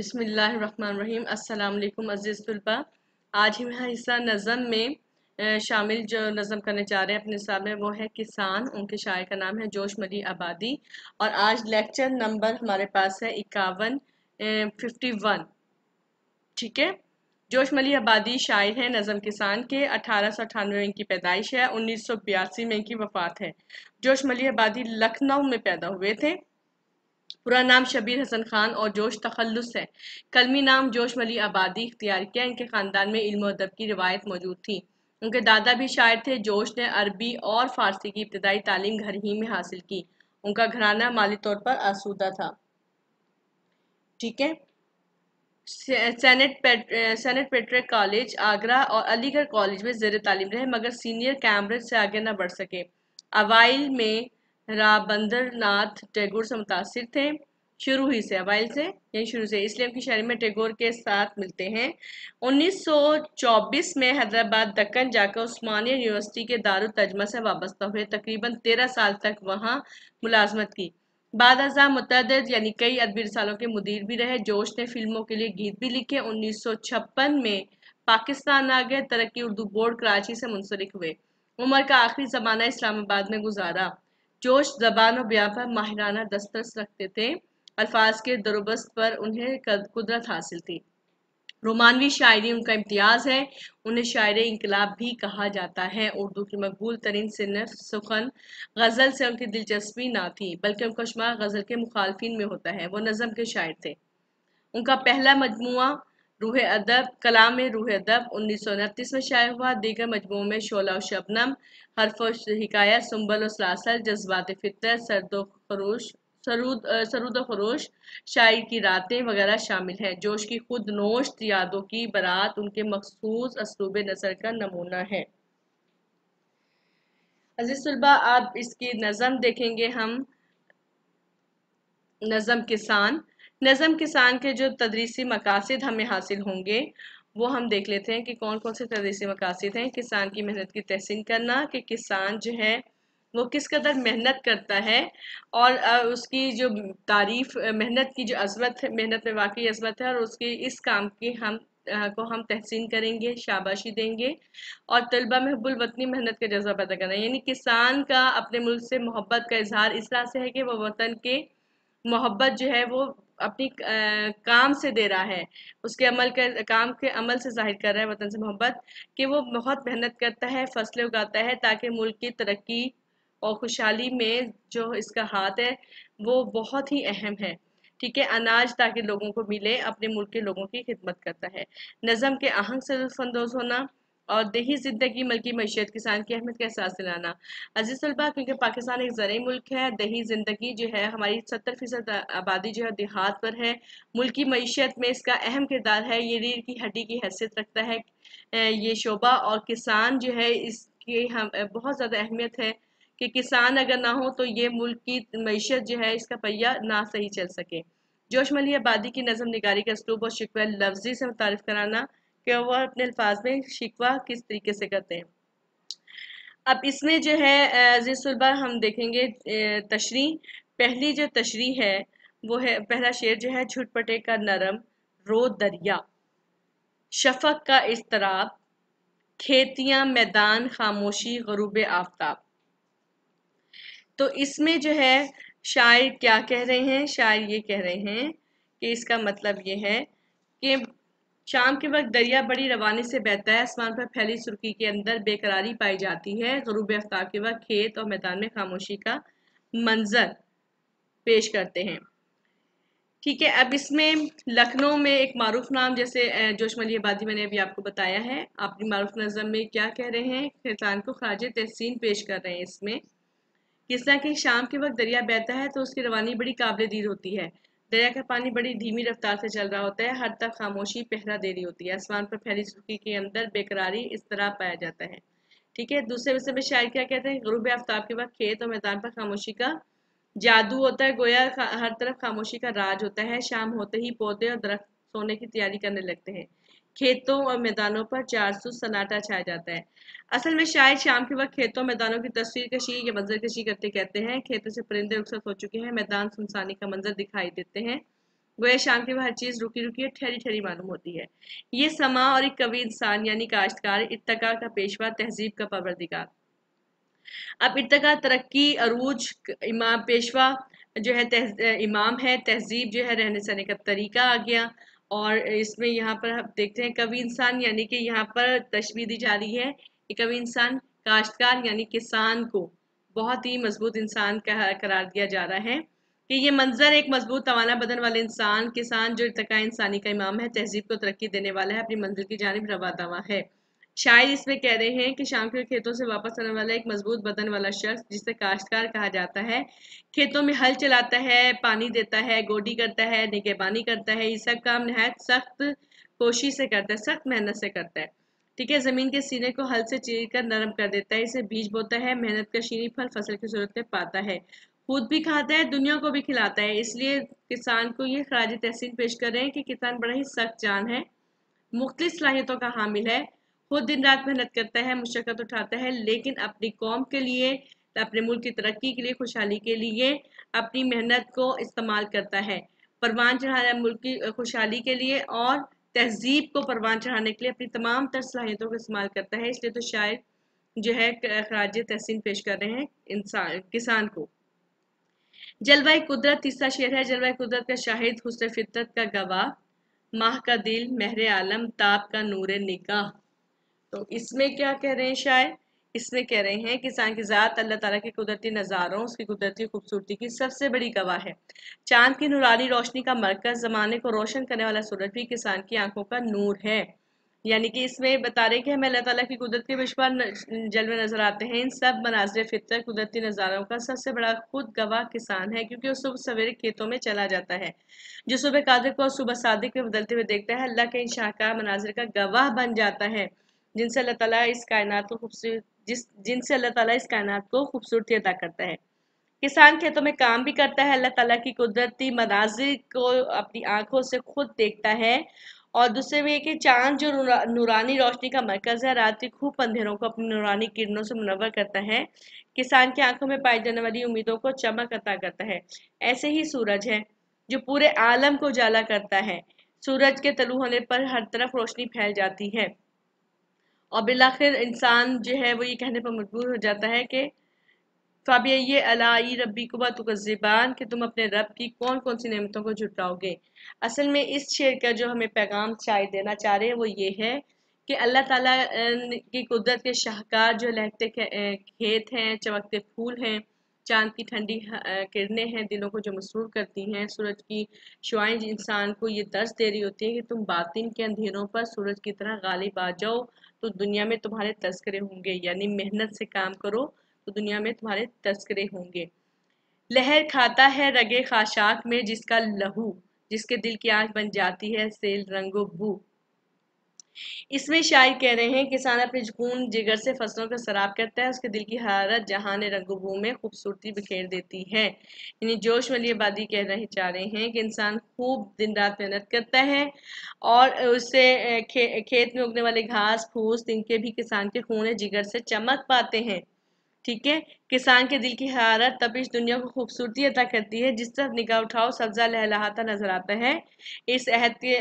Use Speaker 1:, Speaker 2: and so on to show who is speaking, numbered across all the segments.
Speaker 1: बिस्मिल्लाहिर्रहमानिर्रहीम। अस्सलाम वालेकुम अज़ीज़ तुलबा। आज हम हिस्सा नज़म में शामिल जो नज़म करने जा रहे हैं अपने सामने वो है किसान। उनके शायर का नाम है जोश मली आबादी और आज लेक्चर नंबर हमारे पास है 51 ठीक है। जोश मली आबादी शायर हैं नज़म किसान के। 1898 में इनकी पैदाइश है, 1982 में इनकी वफ़ात है। जोश मली आबादी लखनऊ में पैदा हुए थे। पूरा नाम शबीर हसन खान और जोश तखल्लुस है। कलमी नाम जोश मली आबादी इख्तियार किया। इनके ख़ानदान में इल्म और अदब की रिवायत मौजूद थी। उनके दादा भी शायर थे। जोश ने अरबी और फ़ारसी की इब्तदाई तालीम घर ही में हासिल की। उनका घराना माली तौर पर आसूदा था। ठीक है। सेनेट पेट्रिक कॉलेज आगरा और अलीगढ़ कॉलेज में ज़ेर तालीम रहे, मगर सीनियर कैम्ब्रिज से आगे न बढ़ सके। अवाइल में राबंद्रनाथ टैगोर से मुतासिर थे। शुरू से इसलिए उनकी शायरी में टैगोर के साथ मिलते हैं। 1924 में हैदराबाद दक्कन जाकर उस्मानिया यूनिवर्सिटी के दारुल तर्जमा से वाबस्ता हुए। तकरीबन 13 साल तक वहाँ मुलाजमत की। बाद अज़ा मुतअद्दिद यानी कई अदबी रिसालों के मुदीर भी रहे। जोश ने फिल्मों के लिए गीत भी लिखे। 1956 में पाकिस्तान आ गए। तरक्की उर्दू बोर्ड कराची से मुंसलिक हुए। उम्र का आखिरी ज़माना इस्लामाबाद में गुजारा। जोश ज़बान और बयां पर माहिराना दस्तरस रखते थे। अल्फाज के दरोबस्त पर उन्हें कुदरत हासिल थी। रोमानवी शायरी उनका इम्तियाज़ है। उन्हें शायर इंकलाब भी कहा जाता है। उर्दू की मकबूल तरीन सिनफ सुखन गज़ल से उनकी दिलचस्पी ना थी, बल्कि उनका शुमार गज़ल के मुखालफिन में होता है। वो नज़म के शायर थे। उनका पहला मजमुआ रूह अदब कलाम रूह अदब 1929 में शाया हुआ। दीगर मजमुओं में शोला और शबनम, हर्फ हिकायत, सुंबल और सलासल, जज्बात फितर, सरूद और खरोश, शायर की रातें वगैरह शामिल हैं। जोश की खुद नोश्त यादों की बारात उनके मखसूस असलूब नसर का नमूना है। अजीज सुलबा, आप इसकी नज़म देखेंगे हम। नज़म किसान के जो तदरीसी मकासद हमें हासिल होंगे वो हम देख लेते हैं कि कौन कौन से तदरीसी मकासद हैं। किसान की मेहनत की तहसीन करना कि किसान जो है वो किस कदर मेहनत करता है और उसकी जो तारीफ मेहनत की जो अज़मत है, मेहनत में वाकई अज़मत है और उसकी इस काम की हम तहसीन करेंगे, शाबाशी देंगे। और तलबा में हुब्बुल वतनी मेहनत का जज्बा पैदा करना, यानी किसान का अपने मुल्क से मोहब्बत का इजहार इस तरह से है कि वह वतन के मोहब्बत जो है वो अपनी काम से दे रहा है, उसके काम के अमल से जाहिर कर रहा है वतन से मोहब्बत, कि वो बहुत मेहनत करता है, फसलें उगाता है ताकि मुल्क की तरक्की और खुशहाली में जो इसका हाथ है वो बहुत ही अहम है। ठीक है। अनाज ताकि लोगों को मिले, अपने मुल्क के लोगों की खिदमत करता है। नज़म के आहंग से लुत्फ़अंदोज़ होना और देही ज़िंदगी मल्की मईशत किसान की अहमियत का एहसास दिलाना। अजीज़ तलबा, क्योंकि पाकिस्तान एक ज़रई मुल्क है, देही ज़िंदगी जो है हमारी 70% आबादी जो है देहात पर है। मुल्की मईशत में इसका अहम किरदार है। ये रीढ़ की हड्डी की हैसियत रखता है ये शोबा, और किसान जो है इसकी हम बहुत ज़्यादा अहमियत है कि किसान अगर ना हो तो ये मुल्क की मईशत जो है इसका पहिया ना सही चल सके। जोश मली आबादी की नज़म निगारी का असलूब और शिकवा लफ्ज़ी से मुतारिफ कराना कि वह अपने अल्फाज में शिकवा किस तरीके से करते हैं। अब इसमें जो है अज़ीज़ सुलबा हम देखेंगे तशरी। पहली जो तशरी है वो है, पहला शेर जो है, झुटपटे का नरम रो दरिया, शफक का इज़्तिराब, खेतियां मैदान खामोशी गरूब आफ्ताब। तो इसमें जो है शायर क्या कह रहे हैं? शायर ये कह रहे हैं कि इसका मतलब ये है कि शाम के वक्त दरिया बड़ी रवानी से बहता है, आसमान पर फैली सुर्खी के अंदर बेकरारी पाई जाती है। ग़ुरूब आफ्ताब के वक्त खेत और मैदान में खामोशी का मंजर पेश करते हैं। ठीक है। अब इसमें लखनऊ में एक मारूफ नाम, जैसे जोश मली आबादी मैंने अभी आपको बताया है, अपनी मारूफ नज़म में क्या कह रहे हैं? किसान को ख़ारिज तहसीन पेश कर रहे हैं। इसमें किस तरह कि शाम के वक्त दरिया बहता है तो उसकी रवानी बड़ी काबिल दीद होती है। दरिया का पानी बड़ी धीमी रफ्तार से चल रहा होता है, हर तरफ खामोशी पहरा दे रही होती है, आसमान पर फैली सुर्खी के अंदर बेकरारी इस तरह पाया जाता है। ठीक है। दूसरे विषय में शायर क्या कहते हैं? ग़ुरूब आफ्ताब के वक्त खेत और मैदान पर खामोशी का जादू होता है, गोया हर तरफ खामोशी का राज होता है। शाम होते ही पौधे और दरख्त सोने की तैयारी करने लगते हैं, खेतों और मैदानों पर चारसू सन्नाटा छाया जाता है। असल में शायद शाम के वक्त खेतों मैदानों की तस्वीर कशी या मंजर कशी करते कहते हैं। खेतों से परिंदे रुखसत हो चुके हैं, मैदान सुनसानी का मंजर दिखाई देते हैं। गोया शाम के हर चीज रुकी रुकी और ठहरी ठहरी मालूम होती है। ये समा और एक कवि इंसान यानी काश्तकार, इत्तका का पेशवा, तहजीब का परवरदिगार। अब इर्तका तरक्की अरूज, इमाम पेशवा जो है इमाम है, तहजीब जो है रहने सहने का तरीका आ गया। और इसमें यहाँ पर हम देखते हैं कवि इंसान यानी कि यहाँ पर तशबीह दी जा रही है कि कवि इंसान काश्तकार यानी किसान को बहुत ही मजबूत इंसान का करार दिया जा रहा है कि ये मंजर एक मजबूत तवाना बदन वाले इंसान किसान जो इर्तका इंसानी का इमाम है, तहजीब को तरक्की देने वाला है, अपनी मंजिल की जानिब रवा दवा है। शायर इसमें कह रहे हैं कि शाम के खेतों से वापस आने वाला एक मजबूत बदन वाला शख्स जिसे काश्तकार कहा जाता है, खेतों में हल चलाता है, पानी देता है, गोडी करता है, निगहबानी करता है, ये सब काम नहायत सख्त कोशिश से करता है, सख्त मेहनत से करता है। ठीक है, जमीन के सीने को हल से चीर कर नरम कर देता है, इसे बीज बोता है, मेहनत का शीनी फल फसल की सूरत में पाता है, खुद भी खाता है, दुनिया को भी खिलाता है। इसलिए किसान को ये खराज तहसीन पेश कर रहे हैं कि किसान बड़ा ही सख्त जान है, मुख्तलिफ सलाहियतों का हामिल है, खुद दिन रात मेहनत करता है, मुशक्कत उठाता है, लेकिन अपनी कौम के लिए, अपने मुल्क की तरक्की के लिए, खुशहाली के लिए अपनी मेहनत को इस्तेमाल करता है, परवान चढ़ाना मुल्क की खुशहाली के लिए और तहजीब को परवान चढ़ाने के लिए अपनी तमाम तर सलाहियतों को इस्तेमाल करता है। इसलिए तो शायद जो है खराज तहसीन पेश कर रहे हैं इंसान किसान को। जलवाए कुदरत तीसरा शेर है। जलवाए कुदरत का शाहिद, हुस्न फितरत का गवाह, माह का दिल, महरे आलम, ताप का नूर निगाह। तो इसमें क्या कह रहे हैं शायर? इसमें कह रहे हैं किसान की ज़ात अल्लाह ताला के कुदरती नज़ारों, उसकी कुदरती खूबसूरती की सबसे बड़ी गवाह है। चांद की नूरानी रोशनी का मरकज, ज़माने को रोशन करने वाला सूरज भी किसान की आंखों का नूर है। यानी कि इसमें बता रहे हैं कि हमें अल्लाह ताला की कुदरत के बेशुमार जलवे नजर आते हैं। इन सब मनाज़िर फितर कुदरती नज़ारों का सबसे बड़ा खुद गवाह किसान है, क्योंकि वो सुबह सवेरे खेतों में चला जाता है। जो सुबह कादिर को और सुबह सादिक में बदलते हुए देखता है, अल्लाह के इन शाहकार मनाजिर का गवाह बन जाता है, जिनसे अल्लाह ताला इस कायनात को जिनसे अल्लाह ताला इस कायनात को खूबसूरती अदा करता है। किसान खेतों में काम भी करता है, अल्लाह ताला की कुदरती मनाजिर को अपनी आंखों से खुद देखता है। और दूसरे में कि चांद जो नूरानी रोशनी का मरकज है, रात की खूब अंधेरों को अपनी नूरानी किरणों से मुनव्वर करता है, किसान की आंखों में पाई जाने वाली उम्मीदों को चमक अता करता है। ऐसे ही सूरज है जो पूरे आलम को उजाला करता है। सूरज के तलू होने पर हर तरफ रोशनी फैल जाती है और बिलाखिर इंसान जो है वो ये कहने पर मजबूर हो जाता है कि फ़ाबिय्य अलाई रब्बिकुमा तुकज़्ज़िबान, कि तुम अपने रब की कौन कौन सी नेमतों को झुटलाओगे। असल में इस शेर का जो हमें पैगाम शायद देना चाह रहे हैं वो ये है कि अल्लाह ताला की कुदरत के शाहकार जो लहकते खेत हैं, चमकते फूल हैं, चांद की ठंडी किरणें हैं, दिलों को जो मसरूर करती हैं, सूरज की शुआएं इंसान को ये दर्स दे रही होती है कि तुम बातिन के अंधेरों पर सूरज की तरह गालिब आ जाओ, तो दुनिया में तुम्हारे तस्करे होंगे। यानी मेहनत से काम करो तो दुनिया में तुम्हारे तस्करे होंगे। लहर खाता है रगे खाशाक में जिसका लहू, जिसके दिल की आंख बन जाती है सेल रंगो बू। इसमें शायर कह रहे हैं किसान अपने जुनून जिगर से फसलों का सराब करता है, उसके दिल की हरारत जहान रंगो में खूबसूरती बिखेर देती है। यानी जोश वाली आबादी कह रहे चाह रहे हैं कि इंसान खूब दिन रात मेहनत करता है और उससे खेत में उगने वाले घास फूस तिनके भी किसान के खून जिगर से चमक पाते हैं। ठीक है, किसान के दिल की हरारत तपिश दुनिया को खूबसूरती अता करती है, जिस तरफ निगाह उठाओ सब्जा लहलहाता नजर आता है। इस अहद के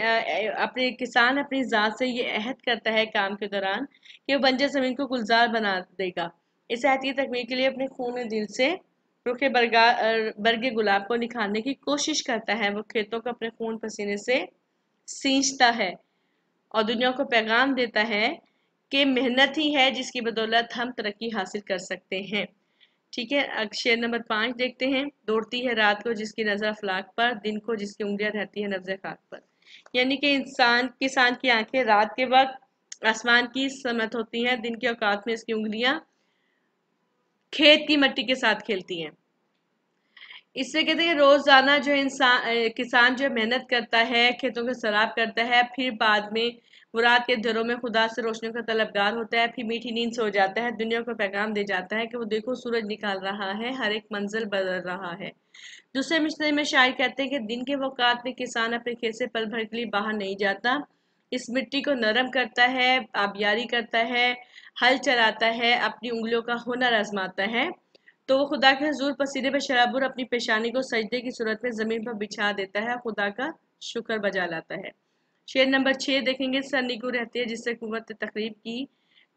Speaker 1: अपने किसान अपनी ज़ात से ये अहद करता है काम के दौरान कि वो बंजर ज़मीन को गुलजार बना देगा। इस अहद की तकमील के लिए अपने खून दिल से रुखे बरगे गुलाब को निखारने की कोशिश करता है। वो खेतों को अपने खून पसीने से सींचता है और दुनिया को पैगाम देता है कि मेहनत ही है जिसकी बदौलत हम तरक्की हासिल कर सकते हैं। ठीक है, अब शेर नंबर 5 देखते हैं। दौड़ती है रात को जिसकी नजर अफलाक पर, दिन को जिसकी उंगलियां रहती है नब्ज़ खाक पर। यानी कि किसान की आंखें रात के वक्त आसमान की समत होती हैं, दिन के औकात में इसकी उंगलियां खेत की मिट्टी के साथ खेलती हैं। इससे कहते हैं रोजाना जो किसान जो मेहनत करता है, खेतों को सराब करता है, फिर बाद में वो रात के अंधेरों में खुदा से रोशनी का तलबगार होता है, फिर मीठी नींद से हो जाता है, दुनिया को पैगाम दे जाता है कि वो देखो सूरज निकाल रहा है, हर एक मंजिल बदल रहा है। दूसरे मिसरे में शायर कहते हैं कि दिन के वक़्त में किसान अपने खेत से पल भर के लिए बाहर नहीं जाता, इस मिट्टी को नरम करता है, आबियारी करता है, हल चलाता है, अपनी उंगलियों का हुनर आजमाता है। तो वो खुदा के हुजूर पसीने पर शराबुर अपनी पेशानी को सजदे की सूरत में ज़मीन पर बिछा देता है, खुदा का शुक्र बजा लाता है। शेर नंबर 6 देखेंगे, सरनिगू रहती है जिससे कुव्वत तकरीब की,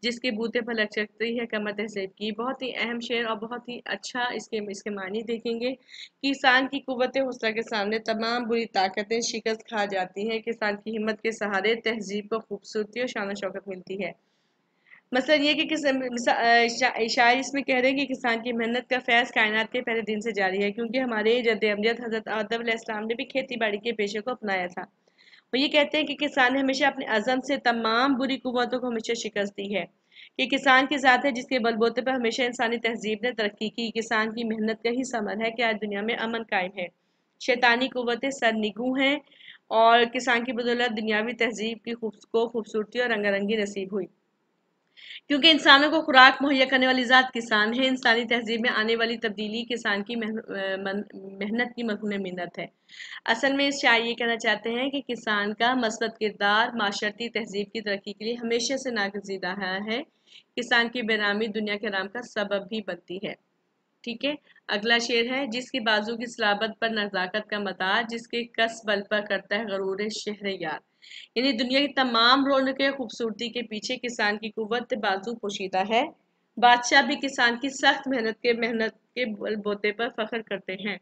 Speaker 1: जिसके बूते पर लग सकती है कमर तहज़ीब की। बहुत ही अहम शेर और बहुत ही अच्छा इसके मानी देखेंगे। किसान की कुव्वत हौसला के सामने तमाम बुरी ताकतें शिकस्त खा जाती हैं। किसान की हिम्मत के सहारे तहज़ीब को खूबसूरती और शान शौकत मिलती है। मतलब ये कि शायर इसमें कह रहे हैं कि किसान की मेहनत का फैज़ कायनात के पहले दिन से जारी है, क्योंकि हमारे जद्द अमजद हज़रत आदम अलैहिस्सलाम ने भी खेती बाड़ी के पेशे को अपनाया था। वो ये कहते हैं कि किसान ने हमेशा अपने अज़म से तमाम बुरी कुव्वतों को हमेशा शिकस्त दी है। कि किसान की ज़ात है जिसके बलबूते पर हमेशा इंसानी तहजीब ने तरक्की की। किसान की मेहनत का ही समर है कि आज दुनिया में अमन कायम है। शैतानी कुव्वतें सरनिगू हैं और किसान की बदौलत दुनियावी तहजीब की खूबसूरती और रंगारंगी नसीब हुई। क्योंकि इंसानों को खुराक मुहैया करने वाली ज़ात किसान है। इंसानी तहजीब में आने वाली तब्दीली किसान की मेहनत की मरहून मिन्नत है। असल में इस शायर ये कहना चाहते हैं कि किसान का मस्बत किरदार माशरती तहजीब की तरक्की के लिए हमेशा से नागज़ीर रहा है। किसान की बेनामी दुनिया के नाम का सबब भी बनती है। ठीक है, अगला शेर है, जिसकी बाजू की सलाबत पर नज़ाकत का मदार, जिसके कस बल पर करता है गरूर शहर यार। यानी दुनिया की तमाम रौनकें खूबसूरती के पीछे किसान की कुव्वत बाजू पोशीदा है। बादशाह भी किसान की सख्त मेहनत के बलबूते पर फख्र करते हैं।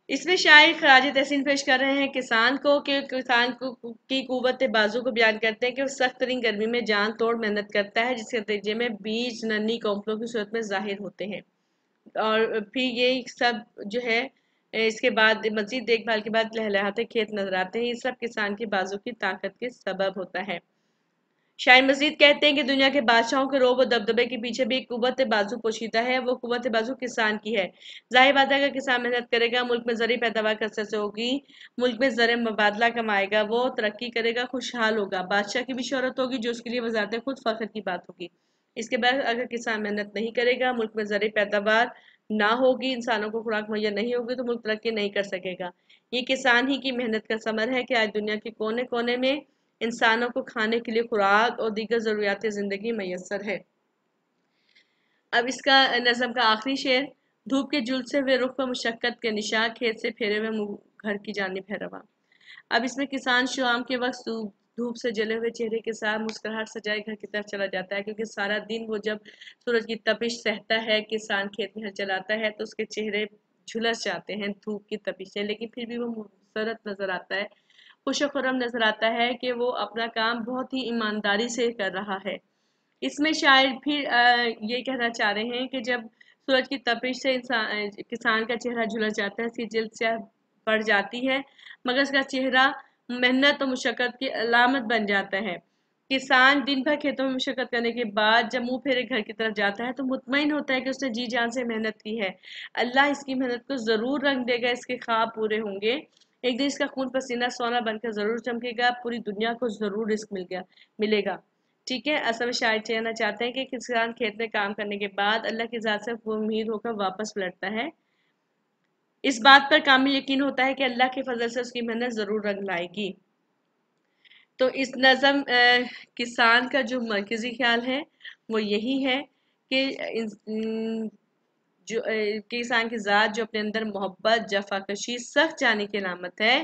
Speaker 1: इसमें शायर खराज तहसीन पेश कर रहे हैं किसान को, कि किसान को की कुव्वत बाजू को बयान करते हैं कि वो सख्त तरीन गर्मी में जान तोड़ मेहनत करता है, जिसके नतीजे में बीज नन्ही कौपलों की सूरत में जाहिर होते हैं। और फिर ये सब जो है इसके बाद मजीद देखभाल के बाद लहलहाते खेत नजर आते हैं। ये सब किसान की बाजू की ताकत के सबब होता है। शायर मजीद कहते हैं कि दुनिया के बादशाहों के रोब और दबदबे के पीछे भी एक कुव्वत बाजू पोशीदा है। वो कुव्वत बाजू किसान की है। जाहिर बात है, अगर किसान मेहनत करेगा, मुल्क में ज़रूरी पैदावार कसरत से होगी, मुल्क में ज़र मुबादला कमाएगा, वो तरक्की करेगा, खुशहाल होगा, बादशाह की भी शोहरत होगी, जो उसके लिए वजारत खुद फख्र की बात होगी। इसके बाद अगर किसान मेहनत नहीं करेगा, मुल्क में ज़रूरी पैदावार ना होगी, इंसानों को खुराक मुहैया नहीं होगी, तो मुल्क तरक्की नहीं कर सकेगा। ये किसान ही की मेहनत का समर है कि आज दुनिया के कोने कोने में इंसानों को खाने के लिए खुराक और दीगर ज़रूरियात ज़िंदगी मैसर है। अब इसका नज़म का आखिरी शेर, धूप के झुलसे हुए रुख पर मुशक्क़त के निशान, खेत से फेरे हुए मुँह घर की जानिब है रवां। अब इसमें किसान शाम के वक्त धूप से जले हुए चेहरे के साथ मुस्कुराहट सजाए घर की तरफ चला जाता है, क्योंकि सारा दिन वो जब सूरज की तपिश सहता है, किसान खेत में हल चलाता है, तो उसके चेहरे झुलस जाते हैं धूप की तपिश से, लेकिन फिर भी वो मुसरत नजर आता है, खुशखुरम नजर आता है कि वो अपना काम बहुत ही ईमानदारी से कर रहा है। इसमें शायद फिर ये कहना चाह रहे हैं कि जब सूरज की तपिश से इंसान किसान का चेहरा झुलस जाता है, उसकी जिल्द स्याह पड़ जाती है, मगर उसका चेहरा मेहनत और मुशक्क़त की अलामत बन जाता है। किसान दिन भर खेतों में मुशक्क़त करने के बाद जब मुंह फेरे घर की तरफ जाता है, तो मुतमईन होता है कि उसने जी जान से मेहनत की है। अल्लाह इसकी मेहनत को ज़रूर रंग देगा, इसके ख्वाब पूरे होंगे। एक दिन इसका खून पसीना सोना बनकर ज़रूर चमकेगा, पूरी दुनिया को ज़रूर रिस्क मिलेगा। ठीक है, असल में शायद कहना चाहते हैं कि किसान खेत में काम करने के बाद अल्लाह की ज़ात से उम्मीद होकर वापस लौटता है। इस बात पर कामिल यकीन होता है कि अल्लाह के फजल से उसकी मेहनत ज़रूर रंग लाएगी। तो इस नज़म किसान का जो मरकज़ी ख्याल है वो यही है कि जो किसान की ज़ात जो अपने अंदर मोहब्बत जफाकशी सख्त जाने की अलामत है।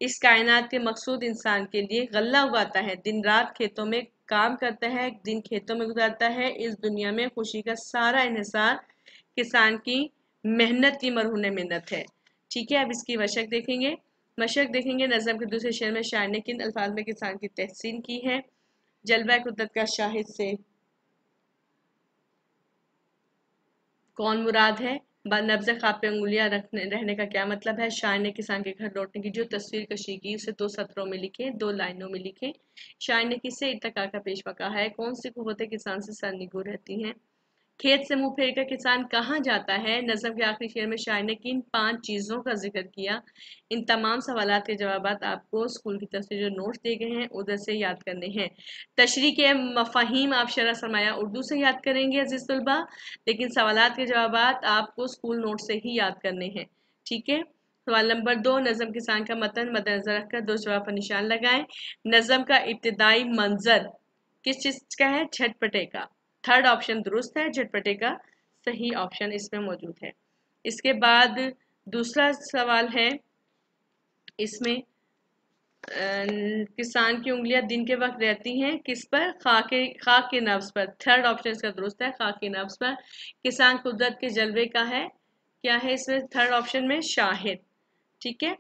Speaker 1: इस कायनात के मकसूद इंसान के लिए गल्ला उगाता है, दिन रात खेतों में काम करता है, दिन खेतों में गुजारता है। इस दुनिया में खुशी का सारा इन्हिसार किसान की मेहनत की मरहून मिन्नत है। ठीक है, अब इसकी मशक देखेंगे। नज़म के दूसरे शेर में शायर ने किन अल्फाज में किसान की तहसीन की है। जलवा कुदरत का शाहिद से कौन मुराद है, नब्ज़ ख्वाब पे उंगलियां रहने का क्या मतलब है। शायर ने किसान के घर लौटने की जो तस्वीर कशी की उसे 2 सत्रों में लिखे, 2 लाइनों में लिखे। शायर ने किससे इत्तका का पेशवा कहा है, कौन सी कुव्वतें किसान से सरनिगू रहती हैं, खेत से मुंह फेर कर किसान कहाँ जाता है। नज़म के आखिरी शेर में शायर ने किन 5 चीज़ों का जिक्र किया। इन तमाम सवालात के जवाब आपको स्कूल की तरफ से जो नोट्स दिए गए हैं उधर से याद करने हैं। तशरीह के मफाहिम आप शरह सरमाया उर्दू से याद करेंगे अजीज़ तलबा, लेकिन सवालात के जवाब आपको स्कूल नोट से ही याद करने हैं। ठीक है, सवाल नंबर 2, नज़म किसान का मतन मद्देनजर रखकर 2 जवाब पर निशान लगाएं। नज़म का इब्तिदाई मंजर किस चीज़ का है, झटपटे का। थर्ड ऑप्शन दुरुस्त है, झटपटे का सही ऑप्शन इसमें मौजूद है। इसके बाद दूसरा सवाल है, इसमें किसान की उंगलियां दिन के वक्त रहती हैं किस पर? खाक के नफ्स पर। थर्ड ऑप्शन इसका दुरुस्त है, खाक के नफ्स पर। किसान कुदरत के जलवे का है, क्या है इसमें थर्ड ऑप्शन में? शाहिद। ठीक है,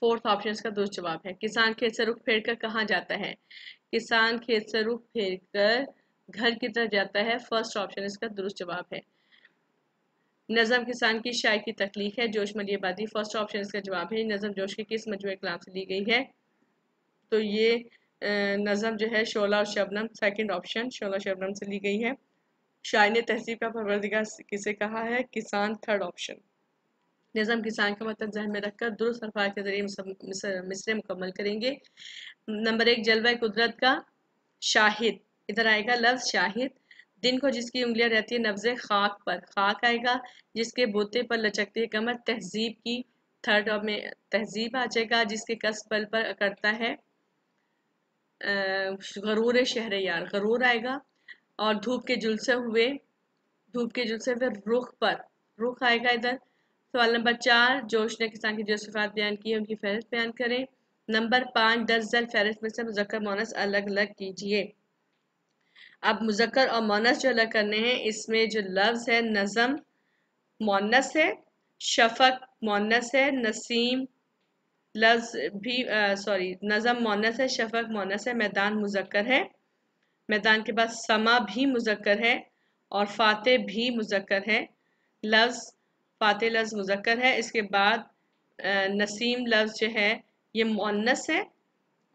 Speaker 1: फोर्थ ऑप्शन इसका दुरुस्त जवाब है। किसान खेत से रुख फेर कर कहाँ जाता है? किसान खेत से रुख फेर कर घर की तरफ जाता है, फर्स्ट ऑप्शन इसका दुरुस्त जवाब है। नज़म किसान की शाय की तख्लीक है, जोश मलियाबादी, फर्स्ट ऑप्शन इसका जवाब है। नज़म जोश के किस मजमूए कलाम से ली गई है? तो ये नज़म जो है शोला और शबनम, सेकंड ऑप्शन शोला शबनम से ली गई है। शायर ने तहजीब का परवरदिगार किसे कहा है? किसान, थर्ड ऑप्शन। नज़म किसान का मतलब ज़हन में रखकर दुरुस्त अल्फाज के जरिए मिसरे मुकम्मल करेंगे। नंबर 1 जलवा कुदरत का शाहिद, इधर आएगा लफ्ज़ शाहिद। दिन को जिसकी उंगलियां रहती है नब्ज़े खाक पर, खाक आएगा। जिसके बोते पर लचकती है कमर, तहजीब की, थर्ड में तहजीब आ जाएगा। जिसके कस पल पर करता है गरूर शहर यार, गरूर आएगा। और धूप के झुलसे हुए रुख पर, रुख आएगा इधर। सवाल नंबर 4 जोश ने किसान की जो सिफात बयान की है उनकी फहरिस्त बयान करें। नंबर 5 दर्ज झेल फहरिस्त में से मुज़क्कर मुअन्नस अलग अलग कीजिए। अब मुज़क्कर और मुअन्नस जो अलग करने हैं, इसमें जो लफ्ज़ है नज़म मुअन्नस है, शफक मुअन्नस है, नसीम लफ्ज़ भी नज़म मुअन्नस है, शफक मुअन्नस है, मैदान मुज़क्कर है। मैदान के बाद समा भी मुज़क्कर है और फाते भी मुज़क्कर है। लफ्ज़ फाते लफ्ज़ मुज़क्कर है। इसके बाद नसीम लफ्ज़ जो है ये मुअन्नस है।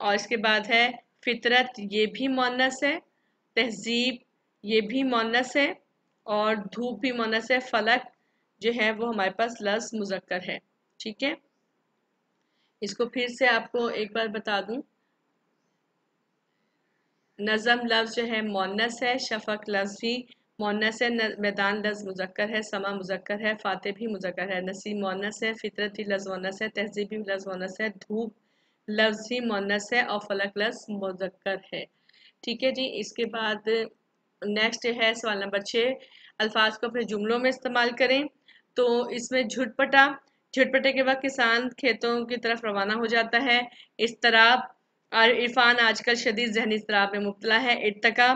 Speaker 1: और इसके बाद है फितरत, ये भी मुअन्नस है। तहजीब ये भी मुअन्नस है और धूप भी मुअन्नस है। फलक जो है वो हमारे पास लफ्ज़ मुज़क्कर है। ठीक है, इसको फिर से आपको एक बार बता दूं। नज़म लफ्ज़ जो है मुअन्नस है, शफक लफ्ज़ भी मुअन्नस है, मैदान लफ्ज़ मुज़क्कर है, समा मुज़क्कर है, फाते भी मुज़क्कर है, नसीम मुअन्नस है, फितरत भी लफ्ज़ मुअन्नस है, तहजीब भी लफ्ज़ मुअन्नस है, धूप लफ्ज़ भी मुअन्नस है और फलक लफ्ज़ मुज़क्कर है। ठीक है जी, इसके बाद नेक्स्ट है सवाल नंबर 6, अल्फाज को अपने जुमलों में इस्तेमाल करें। तो इसमें झुटपटा, झुटपटे के वक्त किसान खेतों की तरफ रवाना हो जाता है। इस्तराब और इरफान आजकल शदीद ज़हनी इस्तराब में मुब्तला है। इर्तका,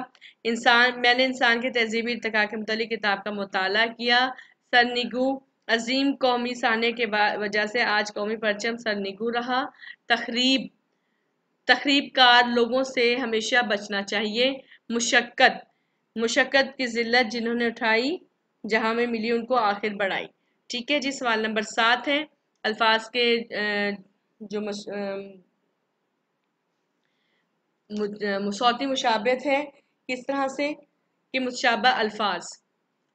Speaker 1: मैंने इंसान के तहजीबी इर्तका के मुतालिक किताब का मुताला किया। सरनिगू, अजीम कौमी साने के वजह से आज कौमी परचम सरनिगू रहा। तखरीब, तखरीबकार लोगों से हमेशा बचना चाहिए। मुशक्कत, मुशक्कत की जिल्लत जिन्होंने उठाई जहां में मिली उनको आखिर बढ़ाई। ठीक है जी, सवाल नंबर 7 है अल्फाज के जो मुसौती मुशाबत है किस तरह से कि मुशाबा अल्फाज।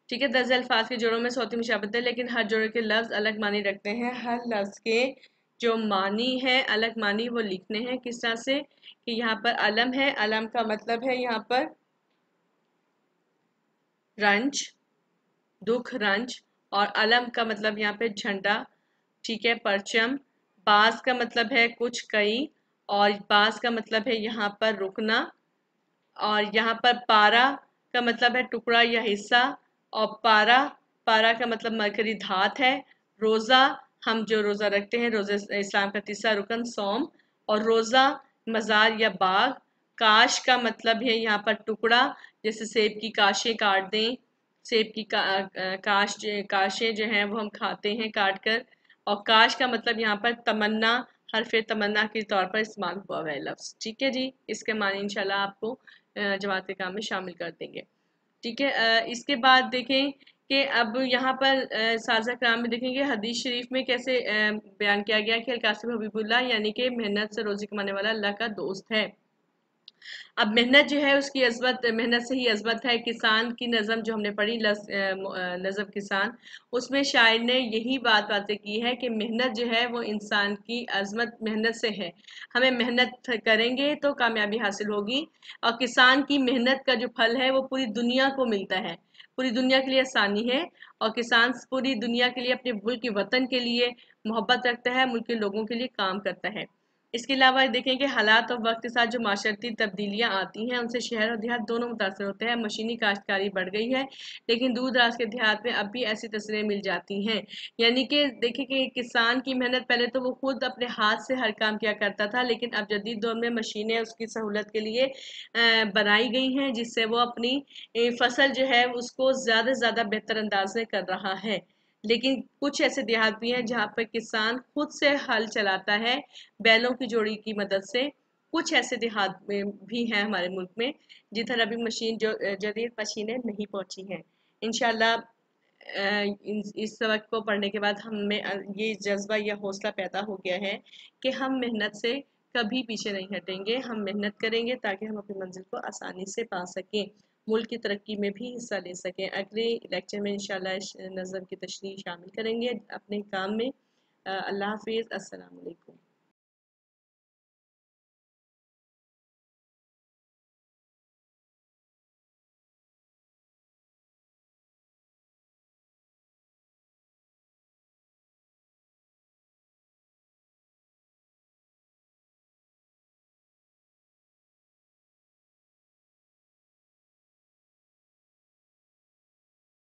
Speaker 1: ठीक है, दर्ज अल्फाज के जोड़ों में सौती मुशाबत है लेकिन हर जोड़े के लफ्ज़ अलग मानी रखते हैं। हर लफ्ज़ के जो मानी है अलग मानी वो लिखने हैं। किस तरह से कि यहाँ पर अलम है, अलम का मतलब है यहाँ पर रंज, दुख, रंज। और अलम का मतलब यहाँ पे झंडा। ठीक है, परचम। बास का मतलब है कुछ, कई। और बास का मतलब है यहाँ पर रुकना। और यहाँ पर पारा का मतलब है टुकड़ा या हिस्सा। और पारा, पारा का मतलब मरकरी धात है। रोज़ा, हम जो रोज़ा रखते हैं, रोज़े इस्लाम का तीसरा रुकन सौम। और रोज़ा मज़ार या बाग। काश का मतलब है यहाँ पर टुकड़ा, जैसे सेब की काशें काट दें, सेब की काशें जो हैं वो हम खाते हैं काट कर। और काश का मतलब यहाँ पर तमन्ना, हरफ तमन्ना के तौर पर इस्तेमाल हुआ हुआ है लफ्ज़। ठीक है जी, इसके मानी इंशाल्लाह आपको जमात के काम में शामिल कर देंगे। ठीक है, इसके बाद देखें कि अब यहाँ पर साज़ा कराम में देखेंगे हदीस शरीफ में कैसे बयान किया गया कि अल-कासिम हबीबुल्लाह यानी कि मेहनत से रोज़ी कमाने वाला अल्लाह का दोस्त है। अब मेहनत जो है उसकी अज़मत, मेहनत से ही अज़मत है। किसान की नज़म जो हमने पढ़ी नज़म किसान, उसमें शायर ने यही बात बातें की है कि मेहनत जो है वो इंसान की अज़मत मेहनत से है। हमें मेहनत करेंगे तो कामयाबी हासिल होगी। और किसान की मेहनत का जो फल है वो पूरी दुनिया को मिलता है, पूरी दुनिया के लिए आसानी है। और किसान पूरी दुनिया के लिए, अपने मुल्क के वतन के लिए मोहब्बत रखता है, मुल्क के लोगों के लिए काम करता है। इसके अलावा देखें कि हालात और वक्त के साथ जो माशरती तब्दीलियां आती हैं उनसे शहर और देहात दोनों मुतासर होते हैं। मशीनी काश्तकारी बढ़ गई है, लेकिन दूर दराज के देहात में अब भी ऐसी तस्वीरें मिल जाती हैं। यानी कि देखिए कि किसान की मेहनत, पहले तो वो खुद अपने हाथ से हर काम किया करता था, लेकिन अब जदीद दौर में मशीनें उसकी सहूलत के लिए बनाई गई हैं, जिससे वो अपनी फसल जो है उसको ज़्यादा से ज़्यादा बेहतर अंदाज में कर रहा है। लेकिन कुछ ऐसे देहात भी हैं जहाँ पर किसान खुद से हल चलाता है बैलों की जोड़ी की मदद से। कुछ ऐसे देहात में भी हैं हमारे मुल्क में जिधर अभी मशीन जो जदीद मशीनें नहीं पहुंची हैं। इंशाल्लाह इस सबक को पढ़ने के बाद हमें ये जज्बा या हौसला पैदा हो गया है कि हम मेहनत से कभी पीछे नहीं हटेंगे। हम मेहनत करेंगे ताकि हम अपनी मंजिल को आसानी से पा सकें, मुल्क की तरक्की में भी हिस्सा ले सकें। अगले लेक्चर में इंशाल्लाह इस नज़म की तशरीह शामिल करेंगे अपने काम में। अल्लाह हाफिज़, अस्सलाम वालेकुम।